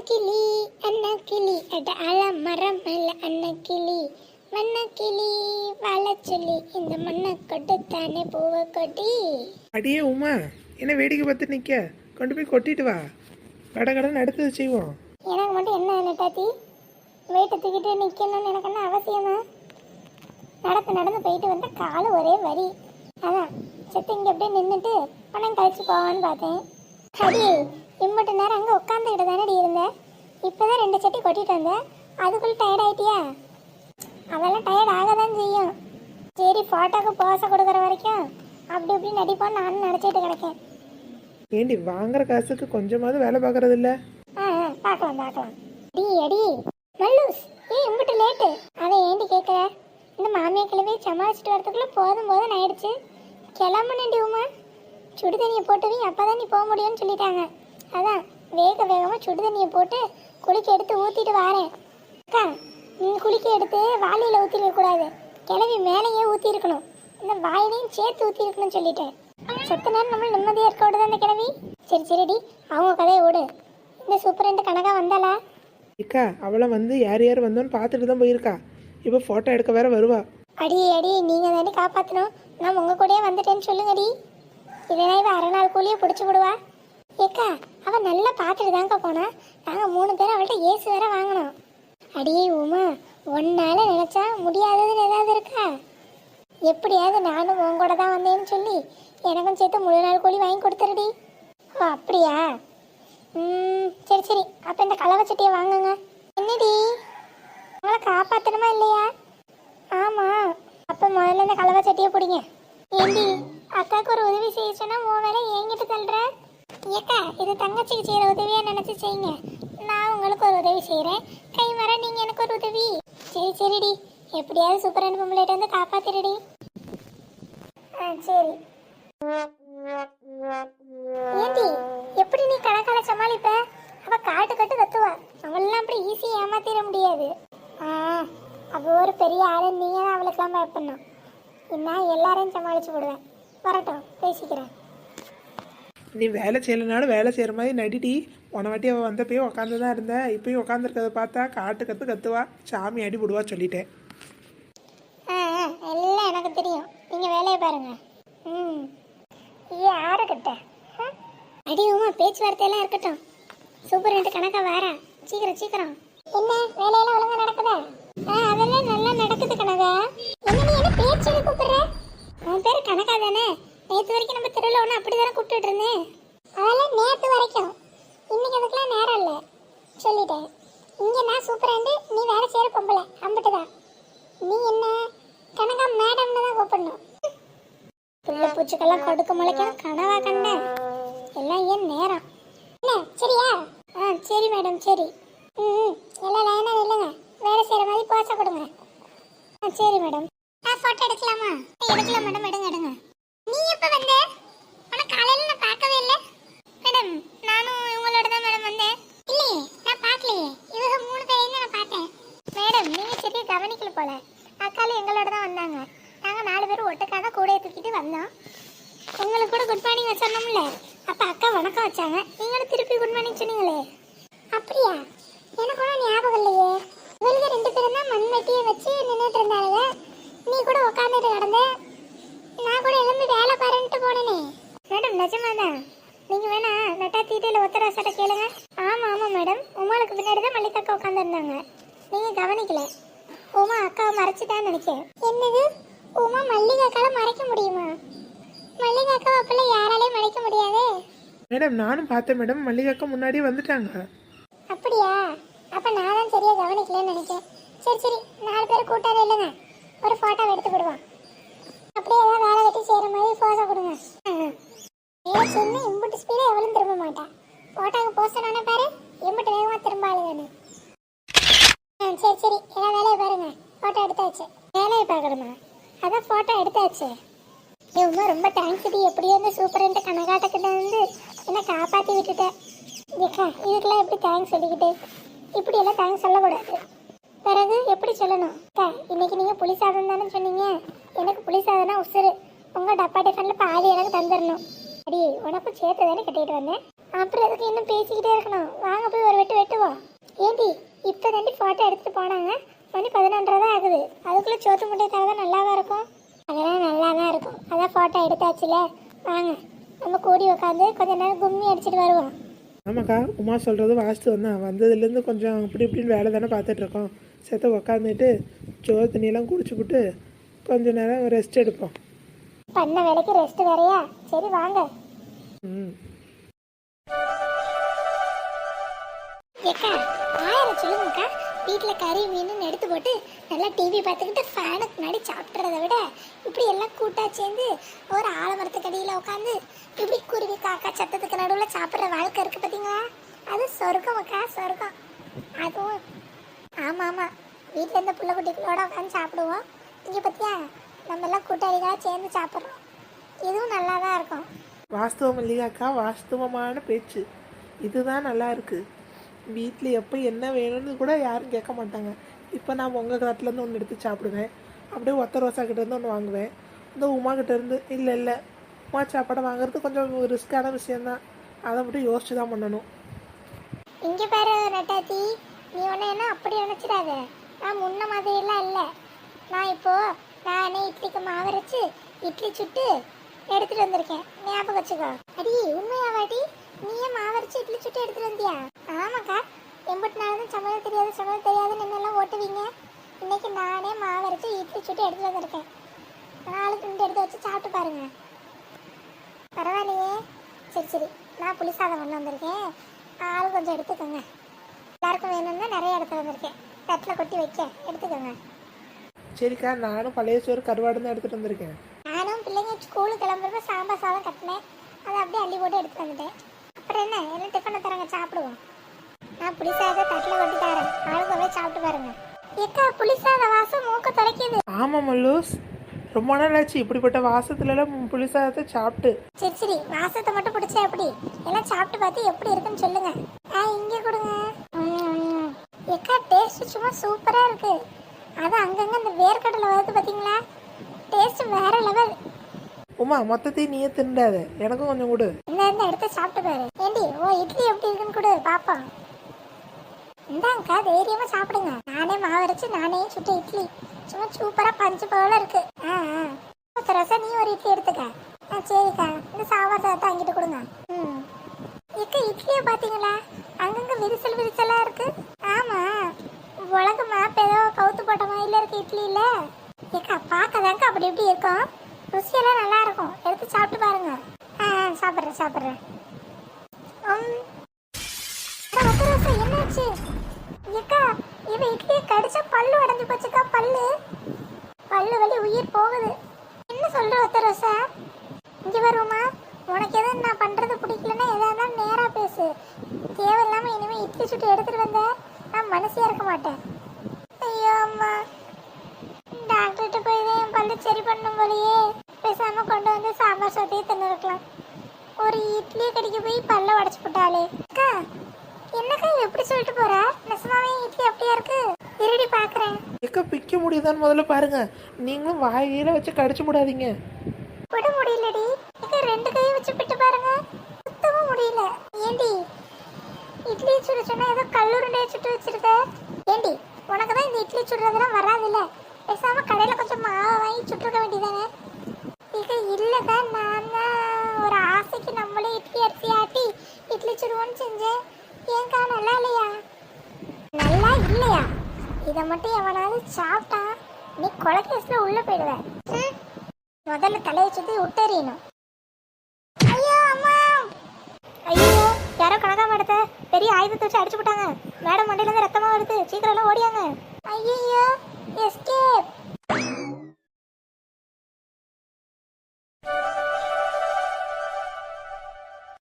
கிளி அண்ணா கிளி அட அல மரம் மேல அண்ணா கிளி மண்ண கிளி வாழ சொல்லி இந்த மண்ணை கொட்டுத்தானே பூவை கொட்டி. அடியே உமா, என்ன வேடிக்கை பார்த்து நிற்க? கொண்டு போய் கொட்டிட்டு வா, கடை கடன் அடுத்தது செய்வோம். எனக்கு மட்டும் என்ன நெட்டாத்தி வெயிட்டை தூக்கிட்டு நிற்கணும்னு எனக்கு என்ன அவசியமா? நடந்து நடந்து போயிட்டு வந்த காலு ஒரே வரி. அதான் செத்து இங்கே அப்படியே நின்றுட்டு பணம் கழிச்சு போவான்னு பார்த்தேன். அடி இம்மட்டு நேரம் அங்கே உட்காந்துக்கிட்டு தானே இருந்தேன். இப்போதான் 2 சட்டி கொட்டிட்டு வந்தேன். அதுக்குள்ளே டயர்ட் ஆகிட்டியா? அதெல்லாம் டயர்ட் ஆக தான் செய்யும். சரி, ஃபோட்டோக்கு போஸை கொடுக்குற வரைக்கும் அப்படி இப்படி நடிப்போன்னு நானும் நினச்சிட்டு கிடக்கேன். ஏண்டி வாங்குற காசுக்கு கொஞ்சமாவது வேலை பார்க்கறது இல்ல? பார்க்கலாம் பார்க்கலாம். அடி மல்லூஸ், இம்பிட்டு லேட்டு. அதை ஏண்டி கேட்குற? இந்த மாமியா கிளம்பி சமாளிச்சுட்டு வரதுக்குள்ளே போதும் ஆயிடுச்சு. கிளம்புனேண்டி உமா. சுடு தண்ணியை போட்டுவி அப்போ தான் நீ போக முடியும்னு சொல்லிட்டாங்க. அதான் வேகமாக சுடு தண்ணியை போட்டு குளிக்க எடுத்து ஊற்றிட்டு வாரேன். அக்கா, நீ குளிக்க எடுத்து வாளியில் ஊற்றிருக்கக்கூடாது, கிளவி மேலேயே ஊற்றிருக்கணும். இந்த வாயிலையும் சேர்த்து ஊற்றிருக்கணும்னு சொல்லிட்டேன். செத்த நேரம் நம்மள நிம்மதியாக இருக்க விடுது அந்த கிளவி. சரிடி, அவங்க கதையை விடு. இந்த சூப்பரண்ட் கணக்கா வந்தாளா? இக்கா, அவளை வந்து யார் யார் வந்தோன்னு பார்த்துட்டு தான் போயிருக்கா. இப்போ ஃபோட்டோ எடுக்க வேற வருவா. அடி நீங்கள் தாண்டி காப்பாற்றணும். நான் உங்கள் கூடயே வந்துட்டேன்னு சொல்லுங்கடி. இதனா இவ 1/2 நாள் கூலியே பிடிச்சி விடுவா. ஏக்கா, அவள் நல்லா பார்த்துட்டு தாங்க போனா. நாங்கள் 3 பேரும் அவள்கிட்ட ஏசு வேற வாங்கினோம். அடியே உமா, ஒன்னால நினச்சா முடியாததுன்னு ஏதாவது இருக்கா? எப்படியாவது நானும் உன் கூட தான் வந்தேன்னு சொல்லி எனக்கும் சேர்த்து 3 நாள் கூலி வாங்கி கொடுத்துருடி. ஓ அப்படியா? சரி, அப்போ இந்த கலவை சட்டியை வாங்குங்க. என்னடி, உங்களை காப்பாற்றணுமா இல்லையா? ஆமாம். அப்போ முதல்ல இந்த கலவை சட்டியை பிடிங்க. ஏண்டி, அக்காவுக்கு ஒரு உதவி செய்ய சொன்னா உன் வேலை என்கிட்ட தள்ளுற? ஏக்கா, இது தங்கச்சிக்கு செய்கிற உதவியாக நினச்சி செய்யுங்க. நான் உங்களுக்கு ஒரு உதவி செய்கிறேன், கை வர நீங்கள் எனக்கு ஒரு உதவி. சரிடி, எப்படியாவது சூப்பரான பொம்பளைகிட்ட வந்து காப்பாற்றிடுடி. சரி. ஏண்டி, எப்படி நீ கணக்கால சமாளிப்ப? அவ காட்டு கத்துவா. அவளெல்லாம் அப்படி ஈஸியாக ஏமாத்திட முடியாது. அவ ஒரு பெரிய ஆளு, நீங்க தான் அவளுக்கெல்லாம் பயப்படணும். நான் எல்லாரையும் சமாளிச்சு விடுவேன். வரட்டும், பேசிக்கிறேன். நீ வேலை செய்யலைனாலும் வேலை செய்கிற மாதிரி நடிடி. உன வாட்டி அவள் வந்தப்பயும் உட்காந்து தான் இருந்த, இப்பயும் உட்காந்துருக்கத பார்த்தா காட்டு கத்துவா, சாமி அடி விடுவா சொல்லிட்டேன். எல்லாம் எனக்கு தெரியும், நீங்கள் வேலையை பாருங்க. யாருக்கிட்ட அடி உமா, பேச்சுவார்த்தையெல்லாம் இருக்கட்டும். சூப்பர் கணக்கா வாரா. சீக்கிரம். என்ன வேலையெல்லாம் ஒழுங்கா நடக்குதா? அதெல்லாம் நல்லா நடக்குது கனகா. என்ன நீ என்ன பேச்சு கூப்பிடுற? உன் பேரு கனகா தானே? நேற்று வரைக்கும் நம்ம தெருவில் ஒன்று அப்படி தானே கூப்பிட்டு இருந்தேன். அதெல்லாம் நேற்று வரைக்கும், இன்னைக்கு அதுக்கெல்லாம் நேரம் இல்லை சொல்லிட்டேன். இங்கே நான் சூப்பராண்டு, நீ வேலை செய்கிற பொம்பளை அம்பிட்டு தான். நீ என்ன கனகா மேடம்னு தான் கூப்பிடணும். புள்ள பூச்சிக்கெல்லாம் கொடுக்க முளைக்கணும் கனவா கண்ட எல்லாம் ஏன் நேரம் என்ன? சரியா? சரி மேடம், சரி. எல்லாம் லைனா இல்லைங்க, வேலை செய்கிற மாதிரி போச கொடுங்க. சரி மேடம். ஃபோட்டோ எடுக்கலாமா? எடுக்கலாம் மேடம், எடுங்க. நீ எப்போ வந்த? ஆனால் காலையில் நான் பார்க்கவே இல்லை மேடம். நானும் இவங்களோட தான் மேடம் வந்தேன். இல்லையே, நான் பார்க்கலையே. இவங்க 3 பேரையும் தான் நான் பார்த்தேன் மேடம். நீங்கள் சரியாக கவனிக்கல போல. அக்காலும் எங்களோட தான் வந்தாங்க. நாங்கள் 4 பேரும் ஒட்டுக்காக கூடையை தூக்கிட்டு வந்தோம். உங்களுக்கு கூட குட் மார்னிங் வச்சோம்ல, அப்போ அக்கா வணக்கம் வச்சாங்க. நீங்களும் திருப்பி குட் மார்னிங் சொன்னீங்களே. அப்படியா? எனக்கு கூட ஞாபகம் இல்லையே. இவருக்கு 2 பேரும் தான் மண் வெட்டியை வச்சு நின்றுட்டு இருந்தாங்க. நீ கூட உட்காந்துட்டு கிடந்த. நான் கூட எழுந்து வேலை பாருன்ட்டு போனேனே மேடம். நிஜமாதான்? நீங்கள் வேணா நட்டா தீட்டையில் ஒத்தராசட்ட கேளுங்க. ஆமாம் மேடம், உமாளுக்கு பின்னாடி தான் மல்லிகாக்கா உட்காந்துருந்தாங்க. நீங்கள் கவனிக்கல. உமா அக்காவை மறைச்சிட்டான்னு நினைக்கிறேன். என்னது? உமா மல்லிகாக்காவை மறைக்க முடியுமா? மல்லிகாக்காவை அப்பெல்லாம் யாராலையும் மறைக்க முடியாதே மேடம். நானும் பார்த்தேன் மேடம், மல்லிகாக்கா முன்னாடியே வந்துட்டாங்க. அப்படியா? அப்ப நான் தான் சரியா கவனிக்கலன்னு நினைச்சேன். சரி, 4 பேர் கூட்டாவே இல்லைங்க. ஒரு போட்டோ எடுத்து விடுவோம். அப்படியே ஏதாவது வேலை வெட்டி செய்யற மாதிரி போட்டோ கொடுங்க. சின்ன இம்புட்டு ஸ்பீடா எவ்வளவு திரும்ப மாட்டேன். போட்டோக்கு போஸ்டனானே பாரு, இம்புட்டு வேகமா திரும்ப ஆளுங்கன்னு. சரி, ஏதாவது வேலையை பாருங்க. போட்டோ எடுத்தாச்சு. வேலையை பார்க்கணுமா? அதான் போட்டோ எடுத்தாச்சு. இவங்க ரொம்ப தேங்க்ஸ் டி. எப்படியோ இந்த சூப்பரண்ட் கனகாட்டக்கிட்ட வந்து என்ன காப்பாற்றி விட்டுட்டேன். இதுக்கெல்லாம் எப்படி தேங்க்ஸ் சொல்லிக்கிட்டு? இப்படி எல்லாம் தேங்க்ஸ் சொல்லக்கூடாது. பிறகு எப்படி சொல்லணும்? இன்னைக்கு நீங்கள் புளி சாதம் தானே சொன்னீங்க. எனக்கு புளி சாதம்னா உசுறு. உங்கள் டப்பா டிஃபனில் பாதி எனக்கு தந்துடணும். அடி, உனக்கும் சேர்த்து தானே கட்டிட்டு வந்தேன். அப்புறம் எதுக்கு இன்னும் பேசிக்கிட்டே இருக்கணும், வாங்க போய் ஒரு வெட்டு வெட்டுவோம். ஏண்டி இப்போ தாண்டி ஃபோட்டோ எடுத்துட்டு போனாங்க, மணி 11:30 தான் ஆகுது. அதுக்குள்ளே சோத்து முட்டையை தவிர நல்லாவா இருக்கும்? அதெல்லாம் நல்லா தான் இருக்கும். அதான் ஃபோட்டோ எடுத்தாச்சுல, வாங்க நம்ம கூடி உட்காந்து கொஞ்ச நேரம் கும்மி அடிச்சிட்டு வருவோம். ஆமாக்கா, உமா சொல்கிறது வாஸ்து வந்ததுலேருந்து கொஞ்சம் இப்படி இப்படின்னு வேலை தானே பார்த்துட்ருக்கோம். செத்த உக்காந்துட்டு சோறு தண்ணியெல்லாம் குடிச்சுப்புட்டு கொஞ்ச நேரம் ரெஸ்ட் எடுப்போம். பண்ண வேலைக்கு ரெஸ்ட் வேறையா? சரி வாங்க. ம். ஏக்கா 1000 சொல்லுங்கக்கா. வீட்டில் கறி மீன் எடுத்து போட்டு நல்லா டிவி பார்த்துக்கிட்டு ஃபேனுக்கு முன்னாடி சாப்பிட்றத விட இப்படி எல்லாம் கூட்டாக சேர்ந்து ஒரு ஆலமரத்துக்கு அடியில் உட்காந்து இப்படி குருவி காக்கா சத்தத்துக்கு நடுவில் சாப்பிட்ற வாழ்க்கை இருக்குது பார்த்தீங்களா? அது சொர்க்கம் அக்கா, சொர்க்கம். அதுவும் ஆமாம் ஆமாம், வீட்டில் இருந்த புள்ள குட்டிகளோட உட்காந்து சாப்பிடுவோம். இங்கே பார்த்தியா நம்ம எல்லாம் கூட்டாளிகளாக சேர்ந்து சாப்பிட்றோம். இதுவும் நல்லா தான் இருக்கும். வாஸ்தவம் இல்லையாக்கா? வாஸ்தவமான பேச்சு. இதுதான் நல்லா இருக்கு. வீட்டில் எப்போ என்ன வேணும்னு கூட யாரும் கேட்க மாட்டாங்க. இப்போ நான் உங்கள் காட்டிலேருந்து ஒன்று எடுத்து சாப்பிடுவேன், அப்படியே ஒத்த ரோசா கிட்டேருந்து ஒன்று வாங்குவேன். இந்த உமா கிட்டேருந்து இல்லை உமா சாப்பாடை வாங்குறது கொஞ்சம் ரிஸ்க்கான விஷயந்தான். அதை மட்டும் யோசிச்சு தான் பண்ணணும். இங்கே பாரு நட்டாத்தி, நீ ஒன்று என்ன அப்படி நினச்சிடாத. நான் முன்ன மாதிரியெல்லாம் இல்லை. நான் நானே இட்லிக்கு மாவரைச்சு இட்லி சுட்டு எடுத்துட்டு வந்திருக்கேன், ஞாபகம் வச்சுக்கோ. அடி உண்மையாவாடி? நீயே மாவரைச்சு இட்லி சுட்டு எடுத்துட்டு வந்தியா? ஆமாக்கா, எம்பிட்டு நாளும் சமையல் தெரியாதுன்னு என்னெல்லாம் ஓட்டுவீங்க. இன்னைக்கு நானே மாவரைச்சு இட்லி சுட்டு எடுத்துட்டு வந்திருக்கேன். 4 துண்டு எடுத்து வச்சு சாப்பிட்டு பாருங்க. பரவாயில்லையே. சரி, நான் புளி சாதம் கொண்டு வந்திருக்கேன், ஆள் கொஞ்சம் எடுத்துக்கோங்க. எல்லாருக்கும் வேணும்னா நிறைய எடுத்து வந்திருக்கேன், தட்டில் கொட்டி வைக்க எடுத்துக்கோங்க. சரிக்கா, நானும் பழைய சோறு கருவாடு தான் எடுத்துகிட்டு வந்திருக்கேன். நானும் பிள்ளைங்க ஸ்கூலுக்கு கிளம்புறப்ப சாம்பார் சாதம் கட்டினேன், அதை அப்படியே அள்ளி போட்டு எடுத்து வந்துட்டேன். அப்புறம் என்ன டிஃபனை தரங்க, சாப்பிடுவோம். நான் புளிசாதம் தட்டில் கொட்டி தரேன், ஆளுங்க போய் சாப்பிட்டு பாருங்க. ஏக்கா புளிசாத வாசம் மூக்க தொலைக்குது. ஆமாம் மல்லூஸ், ரொம்ப நாள் ஆச்சு இப்படிப்பட்ட வாசத்துலலாம் புளிசாதத்தை சாப்பிட்டு. சரி வாசத்தை மட்டும் பிடிச்சா எப்படி? எல்லாம் சாப்பிட்டு பார்த்து எப்படி இருக்குன்னு சொல்லுங்க. இங்கே கொடுங்க. ஏக்கா டேஸ்ட் சும்மா சூப்பராக இருக்கு. அது அங்கங்கே இந்த வேர்க்கடலை வருது பார்த்தீங்களா? டேஸ்ட் வேற லெவல். உமா, மொத்தத்தையும் நீயே திண்டாத, எனக்கும் கொஞ்சம் கொடு. இந்த எடுத்து சாப்பிட்டு பாரு. ஏண்டி இட்லி எப்படி இருக்குன்னு கொடு பாப்போம். இந்தாங்கக்கா, தைரியமா சாப்பிடுங்க. நானே மாவரைச்சு நானே சுட்ட இட்லி சும்மா சூப்பரா பஞ்சு போல இருக்கு. ரசம் நீ ஒரு இட்லி எடுத்துக்க. சரிக்கா, இந்த சாம்பார் சாதத்தை அங்கிட்டு கொடுங்க. ஏக்கா இட்லியை பார்த்தீங்களா? அங்கங்க விரிசலா இருக்கு. ஆமா, உலக மேப் ஏதோ கவுத்து போட்ட மாதிரில இருக்கு இட்லி இல்ல. ஏக்கா பார்க்கதாங்க அப்படி எப்படி இருக்கும், ருசியெல்லாம் நல்லா இருக்கும். எடுத்து சாப்பிட்டு பாருங்க. சாப்பிட்றேன். என்னாச்சு ஏக்கா? இவ இட்லியை கடிச்சா பல்லு உடஞ்சு போச்சுக்கா. பல்லு வலி உயிர் போகுது. என்ன சொல்ற ஒத்த ரோசா? இங்க வருமா? உனக்கு எதுவும் நான் பண்றது பிடிக்கலன்னா எதா இருந்தாலும் நேரா பேசு. தேவையில்லாம இனிமே இட்லி சுட்டு எடுத்துட்டு வந்த நான் மனசியா இருக்க மாட்டேன். ஐயோ அம்மா, டாக்டர்கிட்ட போய் தான் என் பல்லு சரி பண்ணும் போலயே. பேசாம கொண்டு வந்து சாம்பார் சாத்தையே தின்னு இருக்கலாம். ஒரு இட்லியை கடிக்க போய் பல்ல உடச்சு போட்டாலே. அக்கா என்னக்கா எப்படி சொல்லிட்டு போற? நெசமாவே இட்லி அப்படியா இருக்கு? இருடி பாக்குறேன். எக்க பிக்க முடியுதான்னு முதல்ல பாருங்க. நீங்களும் வாயில வச்சு கடிச்சு போடாதீங்க. விட முடியலடி. ஏக்கா 2 கையை வச்சு பிட்டு பாருங்க, சுத்தவும் முடியல. ஏண்டி இட்லி சுட சொன்னா ஏதோ கல்லுருண்டையை சுட்டு வச்சிருக்க. ஏண்டி உனக்கு தான் இந்த இட்லி சுடுறதெல்லாம் வராதுல்ல, பேசாம கடையில கொஞ்சம் மாவை வாங்கி சுட்டுருக்க வேண்டியதானே? ஏக்கா இல்லக்கா, நான் தான் ஒரு ஆசைக்கு நம்மளே இட்லி அரிசி ஆட்டி இட்லி சுடுவோன்னு செஞ்சேன். ஏங்கா நல்லா இல்லையா? நல்லா இல்லையா? இதை மட்டும் எவனாவது சாப்பிட்டா நீ கொலை கேஸ்ல உள்ள போயிடுவேன். முதல்ல தலையை சுத்தி விட்டறியணும். ஐயோ அம்மா, ஐயோ யாரோ கணக்காம எடுத்த பெரிய ஆயுதத்தை வச்சு அடிச்சு போட்டாங்க. மேடம் மண்டையில இருந்து ரத்தமா வருது, சீக்கிரம் எல்லாம் ஓடியாங்க. ஐயோ